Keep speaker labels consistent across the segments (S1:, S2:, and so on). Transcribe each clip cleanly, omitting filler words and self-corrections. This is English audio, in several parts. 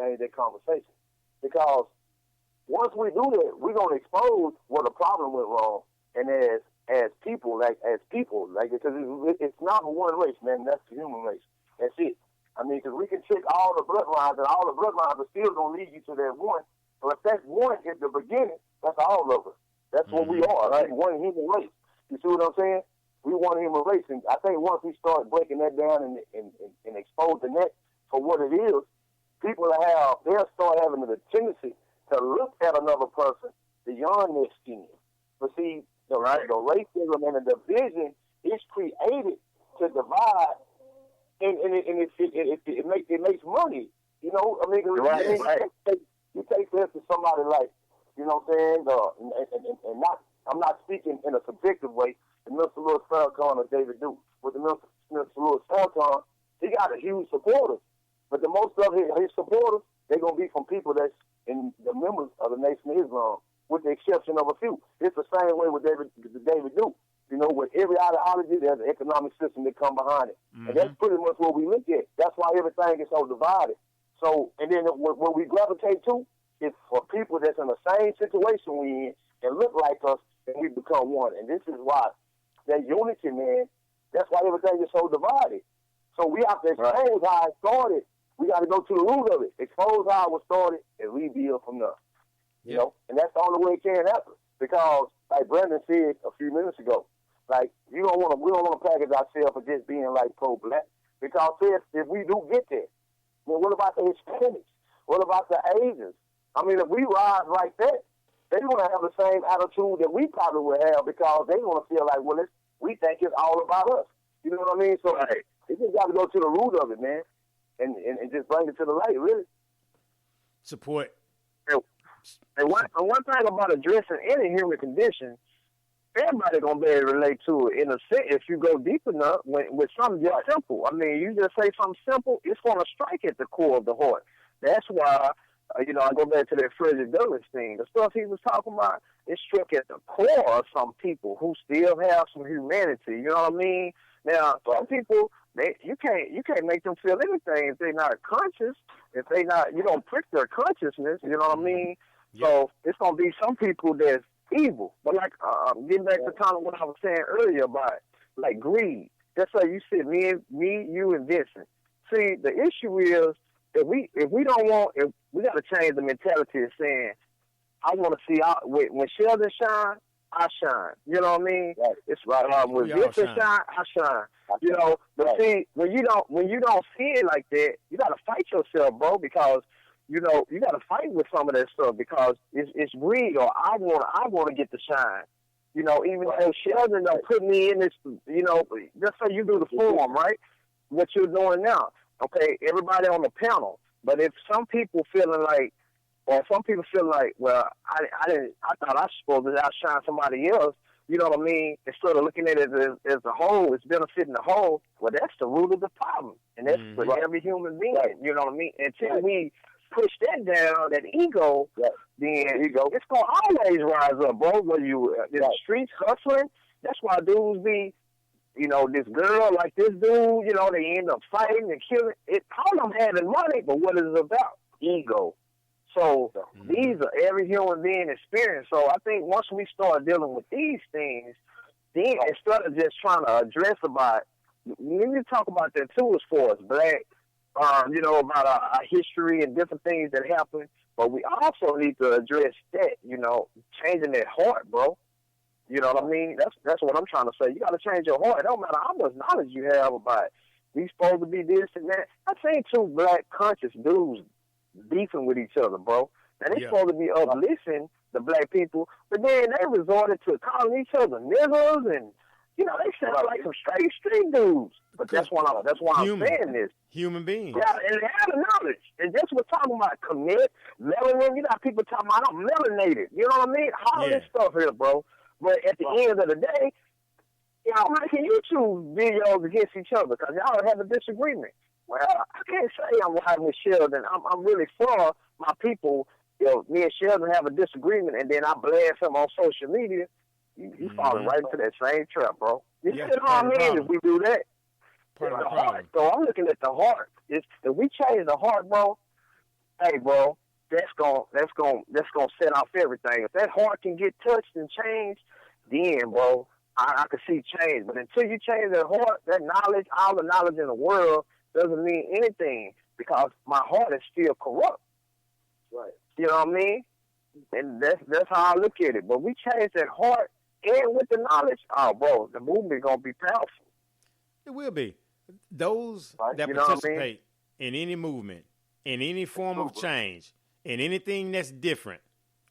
S1: change that conversation. Because once we do that, we're gonna expose where the problem went wrong. And as people, because it's not one race, man. That's the human race. That's it. I mean, because we can check all the bloodlines, and all the bloodlines are still gonna lead you to that one. But if that one is the beginning, that's all of us. That's what we are, right? One human race. You see what I'm saying? We one human race, and I think once we start breaking that down and exposing that for what it is, they'll start having the tendency to look at another person beyond their skin. But see, the racism and the division is created to divide, and it makes money. You know, I mean, you take this to somebody like, you know what I'm saying, and not. I'm not speaking in a subjective way. The Mr. Louis Farrakhan or David Duke. With the Mr. Louis Farrakhan, he got a huge supporters, but the most of his supporters, they're gonna be from people that's in the members of the Nation of Islam, with the exception of a few. It's the same way with David Duke. You know, with every ideology, there's an economic system that come behind it. Mm-hmm. And that's pretty much what we look at. That's why everything is so divided. So, and then what we gravitate to is for people that's in the same situation we in and look like us, and we become one. And this is why that unity, man, that's why everything is so divided. So we have to expose how it started. We got to go to the root of it, expose how it was started, and rebuild from there. You know, and that's the only way it can happen. Because, like Brandon said a few minutes ago, like we don't want to package ourselves for just being like pro-black. Because if we do get there, then what about the Hispanics? What about the Asians? I mean, if we rise like that, they're going to have the same attitude that we probably would have, because they're going to feel like, well, we think it's all about us. You know what I mean? So they just got to go to the root of it, man, and just bring it to the light, really.
S2: Support.
S3: And one thing about addressing any human condition, everybody going to be able to relate to it. In a sense, if you go deep enough with something just simple. I mean, you just say something simple, it's going to strike at the core of the heart. That's why... I go back to that Frederick Douglass thing. The stuff he was talking about, it struck at the core of some people who still have some humanity. You know what I mean? Now, some people, you can't make them feel anything if they're not conscious. If they not, you don't prick their consciousness. You know what I mean? Yeah. So it's gonna be some people that's evil. But like getting back to kind of what I was saying earlier about like greed. That's why you said me, you, and Vincent. See, the issue is, if we got to change the mentality of saying, I want to see when Sheldon shine, I shine. You know what I mean? Right. It's right. When Vincent shine, I shine. You know, but see, when you don't see it like that, you got to fight yourself, bro, because you got to fight with some of that stuff, because it's greed, or I want to get the shine. You know, even though Sheldon put me in this, just so you do the form, right? What you're doing now. Okay, everybody on the panel. But if some people feeling like, well, I thought I was supposed to outshine somebody else, you know what I mean? Instead of looking at it as a whole, it's benefiting the whole. Well, that's the root of the problem, and that's for every human being. You know what I mean? Until we push that down, that ego, then it's gonna always rise up, bro. When you in the streets hustling, that's why dudes be. This girl, like this dude, they end up fighting and killing. All of them having money, but what is it about? Ego. So these are every human being experience. So I think once we start dealing with these things, then instead of just trying to address about, we need to talk about that too as far as black, about our history and different things that happen. But we also need to address that, changing that heart, bro. You know what I mean? That's what I'm trying to say. You got to change your heart. It don't matter how much knowledge you have about it. We supposed to be this and that. I've seen two black conscious dudes beefing with each other, bro. Now, they supposed to be uplifting the black people, but then they resorted to calling each other niggers, and, they sound like some straight street dudes. But that's why I'm saying this.
S2: Human beings.
S3: Yeah, and they have the knowledge. And that's what talking about commit, melanin. You got people talking about I'm melanated. You know what I mean? All this stuff here, bro. But at the end of the day, y'all making YouTube videos against each other because y'all have a disagreement. Well, I can't say I'm riding with Sheldon. I'm really for my people. Me and Sheldon have a disagreement, and then I blast him on social media. You falling right into that same trap, bro. You see what I mean? If we do that,
S2: part of the
S3: heart. So I'm looking at the heart. If we change the heart, bro, hey, bro, that's gonna set off everything. If that heart can get touched and changed, then, bro, I can see change. But until you change that heart, that knowledge, all the knowledge in the world doesn't mean anything because my heart is still corrupt.
S1: Right.
S3: You know what I mean? And that's how I look at it. But we change that heart and with the knowledge, oh, bro, the movement gonna be powerful.
S2: It will be. Those that
S3: you know what I
S2: participate in any movement, in any form of change, in anything that's different,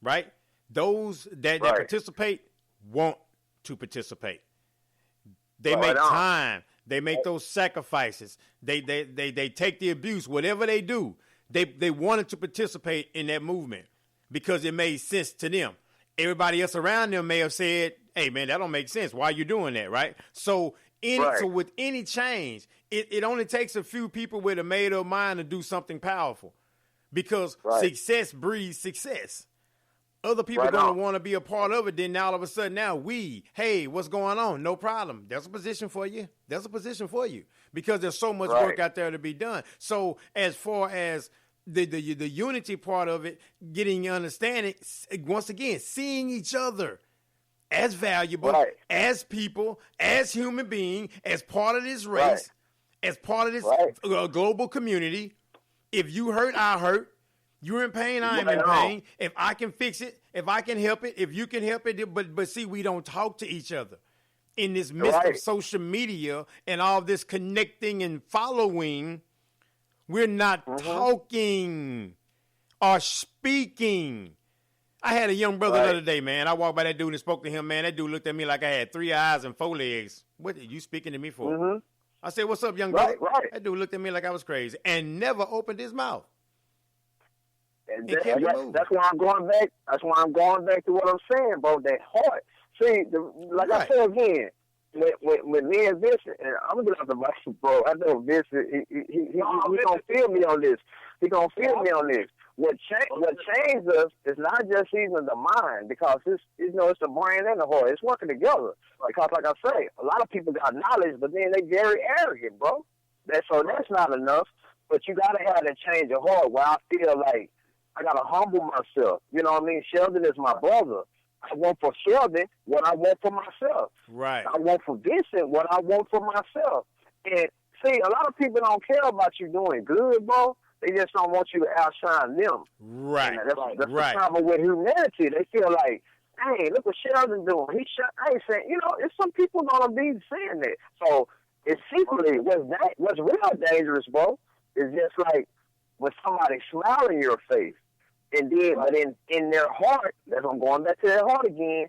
S2: right? Those that participate want to participate. They make time. They make those sacrifices. They take the abuse, whatever they do. They wanted to participate in that movement because it made sense to them. Everybody else around them may have said, hey, man, that don't make sense. Why are you doing that, right? So with any change, it only takes a few people with a made-up mind to do something powerful because success breeds success. Other people are going to want to be a part of it. Then all of a sudden hey, what's going on? No problem. There's a position for you. There's a position for you because there's so much work out there to be done. So as far as the unity part of it, getting understanding, once again, seeing each other as valuable, as people, as human beings, as part of this race, as part of this global community. If you hurt, I hurt. You're in pain, I'm in pain. If I can fix it, if I can help it, if you can help it, but see, we don't talk to each other. In this midst of social media and all this connecting and following, we're not talking or speaking. I had a young brother the other day, man. I walked by that dude and spoke to him, man. That dude looked at me like I had 3 eyes and 4 legs. What are you speaking to me for? I said, what's up, young brother? That dude looked at me like I was crazy and never opened his mouth.
S3: And that's why I'm going back. That's why I'm going back to what I'm saying, bro. That heart. See, I said again, with me and Vincent, and I'm gonna get off the mic, bro. I know Vincent. He gonna feel me on this. He gonna feel me on this. What changed us is not just even the mind, because it's the brain and the heart. It's working together. Because, like I say, a lot of people got knowledge, but then they very arrogant, bro. That's not enough. But you gotta have that change of heart where I feel like I gotta humble myself. You know what I mean? Sheldon is my brother. I want for Sheldon what I want for myself.
S2: Right.
S3: I want for Vincent what I want for myself. And see, a lot of people don't care about you doing good, bro. They just don't want you to outshine them.
S2: Right.
S3: And that's the problem with humanity. They feel like, hey, look what Sheldon doing. I ain't saying, it's some people gonna be saying that. So it's secretly what's real dangerous, bro, is just like when somebody smile in your face. And then, but in their heart, I'm going back to their heart again.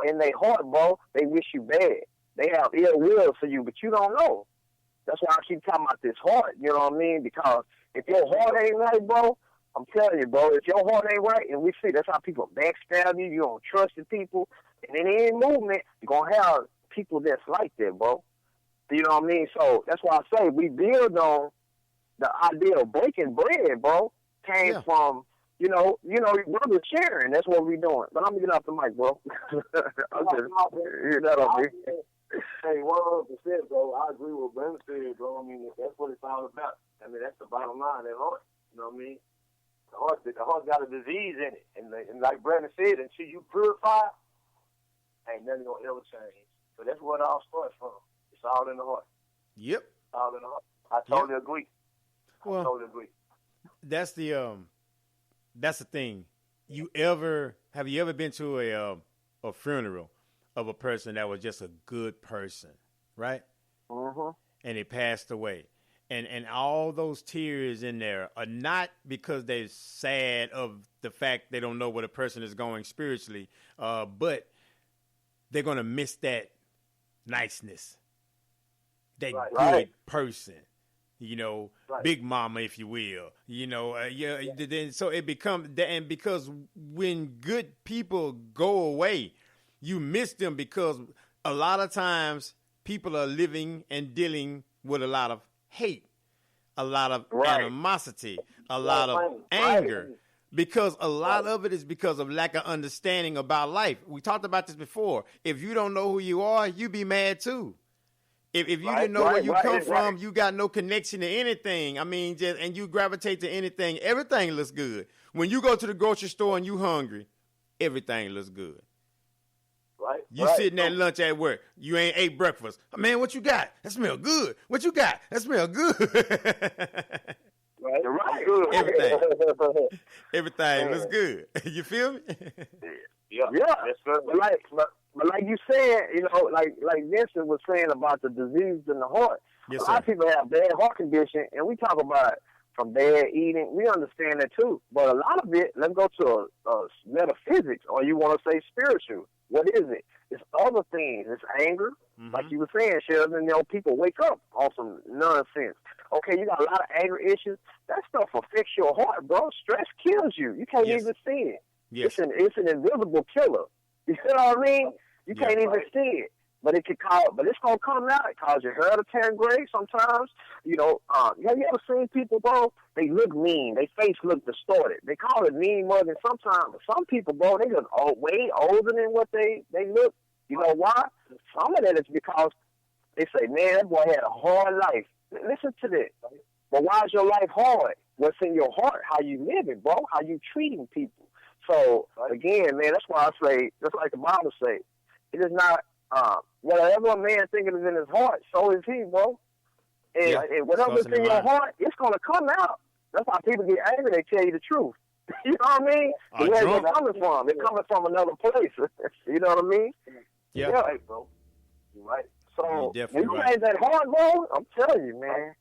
S3: In their heart, bro, they wish you bad. They have ill will for you, but you don't know. That's why I keep talking about this heart. You know what I mean? Because if your heart ain't right, bro, I'm telling you, bro, if your heart ain't right, and we see that's how people backstab you. You don't trust the people, and in any movement, you're gonna have people that's like that, bro. You know what I mean? So that's why I say we build on the idea of breaking bread, bro. Came from. Your brother sharing. That's what we doing. But I'm gonna get off the mic, bro. I'm just hear that on me.
S1: Hey, 100%, bro. I agree with Brandon said, bro. I mean, that's what it's all about. I mean, that's the bottom line. That heart. You know what I mean? The heart got a disease in it, and like Brandon said, until you purify, ain't nothing gonna ever change. So that's where it all starts from. It's all in the heart.
S2: Yep.
S1: It's all in the heart. I totally agree.
S2: Well,
S1: I totally agree.
S2: That's the thing. Have you ever been to a funeral of a person that was just a good person, right?
S3: Mm-hmm.
S2: And they passed away. And all those tears in there are not because they're sad of the fact they don't know where the person is going spiritually, but they're going to miss that niceness, that good person. Big mama, if you will, then so it becomes, and because when good people go away, you miss them because a lot of times people are living and dealing with a lot of hate, a lot of animosity, a lot of anger, because a lot of it is because of lack of understanding about life. We talked about this before. If you don't know who you are, you be mad too. If you didn't know where you come from, you got no connection to anything. I mean, and you gravitate to anything. Everything looks good. When you go to the grocery store and you hungry, everything looks good.
S1: Right.
S2: You sitting at lunch at work. You ain't ate breakfast. Man, what you got? That smell good. What you got? That smell good.
S1: Right.
S2: Everything looks good. You feel me?
S3: Yeah. But like you said, you know, like Vincent was saying about the disease in the heart.
S2: Yes,
S3: a lot of people have bad heart condition, and we talk about from bad eating. We understand that too. But a lot of it, let's go to metaphysics, or you want to say spiritual. What is it? It's other things. It's anger, like you were saying, Shelton. You know, people wake up on some nonsense. Okay, you got a lot of anger issues. That stuff affects your heart, bro. Stress kills you. You can't even see it.
S2: Yes.
S3: It's an invisible killer. You see what I mean? You can't even see it. But it could cause, but it's gonna come out. It causes your hair to turn gray sometimes. You know, have you ever seen people, bro? They look mean. Their face look distorted. They call it mean mugging sometimes. But some people, bro, they look way older than what they look. You know why? Some of that is because they say, man, that boy had a hard life. Listen to this. But why is your life hard? What's in your heart? How you living, bro? How you treating people? So again, man, that's why I say, just like the Bible say, it is not whatever a man thinketh is in his heart, so is he, bro. And whatever's in your heart, it's gonna come out. That's why people get angry. They tell you the truth. You know what I mean? Where's it coming from? It's coming from another place. You know what I mean?
S2: Yeah,
S3: right, bro. You're right. So when you say that hard, bro, I'm telling you, man.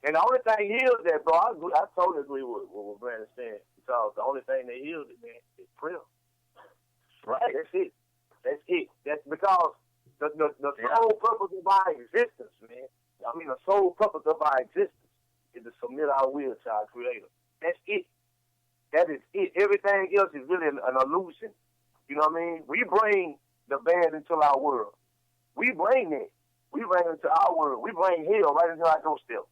S1: And the only thing heals that, bro, I totally agree with what Brandon said. Because the only thing that heals it, man, is prayer. Right? That's it. That's it. That's because the sole purpose of our existence, man. I mean, the sole purpose of our existence is to submit our will to our Creator. That's it. That is it. Everything else is really an illusion. You know what I mean? We bring the bad into our world. We bring it. We bring it into our world. We bring hell right into our doorstep.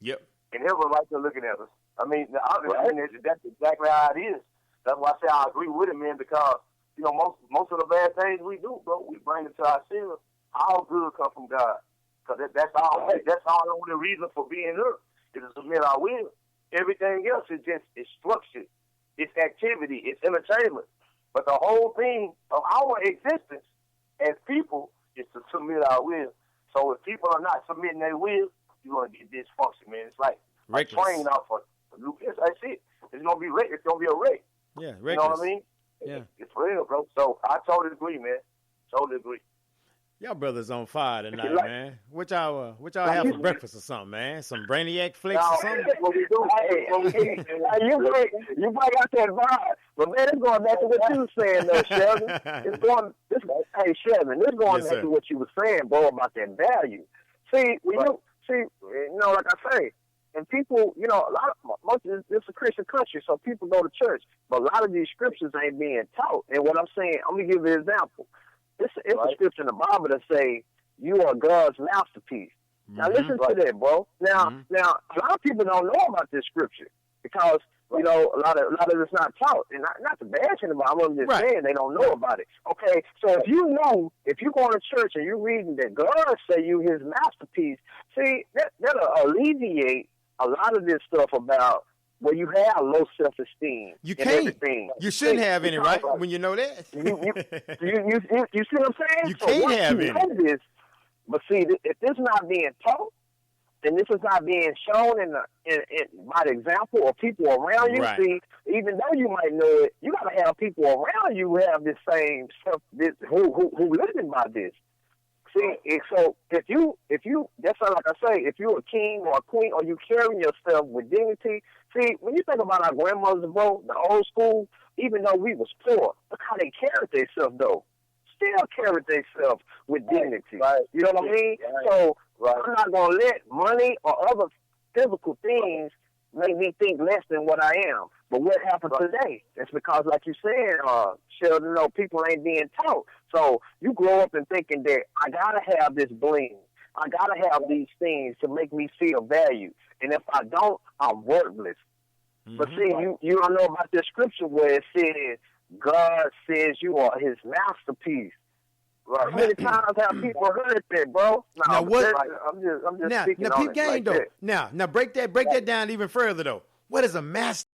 S2: Yep.
S1: And heaven right there looking at us. I mean, that's exactly how it is. That's why I say I agree with it, man, because, you know, most of the bad things we do, bro, we bring it to ourselves. All good come from God. Because that's our only reason for being here, is to submit our will. Everything else is just structured. It's activity. It's entertainment. But the whole thing of our existence as people is to submit our will. So if people are not submitting their will, you're going to get dysfunction, man. It's like a train out for Lucas. That's it. It's going to be wreck. It's going to be a wreck.
S2: Yeah, reckless.
S1: You know what I mean?
S2: Yeah.
S1: It's real, bro. So I totally agree, man. Totally agree.
S2: Y'all brothers on fire tonight, man. What y'all have for breakfast or something, man? Some Brainiac flakes or something?
S3: What we do, you bring out that vibe. But man, it's going back to what you were saying, though, Shelton. Hey, Shelton, this going back to what you were saying, bro, about that value. See, you know, like I say, and people, you know, most of this is a Christian country, so people go to church. But a lot of these scriptures ain't being taught. And what I'm saying, I'm gonna give you an example. It's a scripture in the Bible that say you are God's masterpiece. Now listen to that, bro. Now, a lot of people don't know about this scripture because you know a lot of it's not taught, and not to bash anybody. I'm just saying they don't know about it. Okay, so if you go to church and you're reading that God say you His masterpiece, see that'll alleviate a lot of this stuff about where you have low self-esteem.
S2: You can't. You shouldn't have any, right? When you know that.
S3: You see what I'm saying?
S2: You can't have any.
S3: This, but see, if this is not being taught, and this is not being shown by the example or people around you, see, even though you might know it, you got to have people around you who have this same stuff, who living by this. See, so if you, that's like I say, if you're a king or a queen or you carrying yourself with dignity, see, when you think about our grandmothers, bro, the old school, even though we was poor, look how they carried themselves, though. Still carried themselves with dignity. Right. You know what I mean? Right. So I'm not going to let money or other physical things make me think less than what I am. But what happened today? It's because, like you said, Sheldon, people ain't being taught. So you grow up and thinking that I got to have this bling. I got to have these things to make me feel valued. And if I don't, I'm worthless. But see, you don't know about this scripture where it says, God says you are His masterpiece. How many times have people heard that, bro?
S2: Now what?
S3: I'm just speaking
S2: now,
S3: on it
S2: game,
S3: like
S2: though.
S3: that.
S2: Now break that down even further though. What is a master